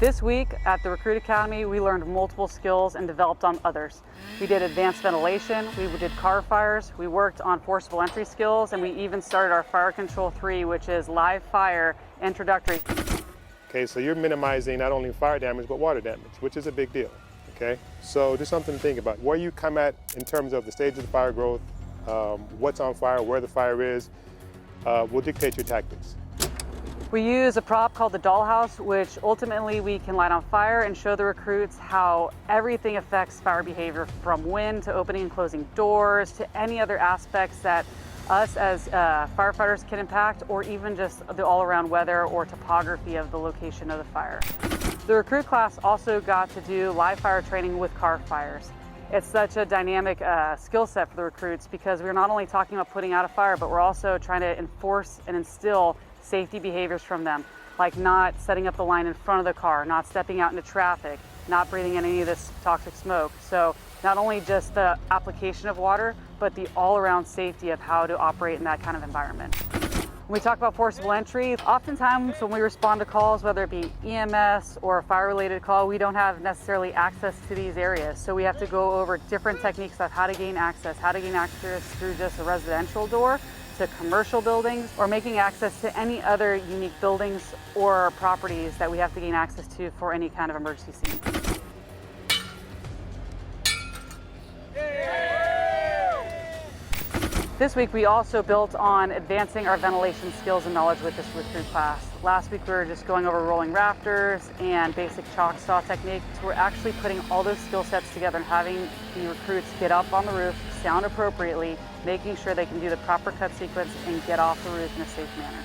This week at the Recruit Academy, we learned multiple skills and developed on others. We did advanced ventilation, we did car fires, we worked on forcible entry skills, and we even started our Fire Control 3, which is live fire introductory. Okay, so you're minimizing not only fire damage, but water damage, which is a big deal, okay? So just something to think about. Where you come at in terms of the stage of the fire growth, what's on fire, where the fire is, will dictate your tactics. We use a prop called the dollhouse, which ultimately we can light on fire and show the recruits how everything affects fire behavior, from wind to opening and closing doors to any other aspects that us as firefighters can impact, or even just the all-around weather or topography of the location of the fire. The recruit class also got to do live fire training with car fires. It's such a dynamic skill set for the recruits, because we're not only talking about putting out a fire, but we're also trying to enforce and instill safety behaviors from them, like not setting up the line in front of the car, not stepping out into traffic, not breathing in any of this toxic smoke. So not only just the application of water, but the all-around safety of how to operate in that kind of environment. When we talk about forcible entry, oftentimes when we respond to calls, whether it be EMS or a fire-related call, we don't have necessarily access to these areas. So we have to go over different techniques of how to gain access through just a residential door, to commercial buildings, or making access to any other unique buildings or properties that we have to gain access to for any kind of emergency scene. This week we also built on advancing our ventilation skills and knowledge with this recruit class. Last week we were just going over rolling rafters and basic chalk saw techniques. We're actually putting all those skill sets together and having the recruits get up on the roof, sound appropriately, making sure they can do the proper cut sequence and get off the roof in a safe manner.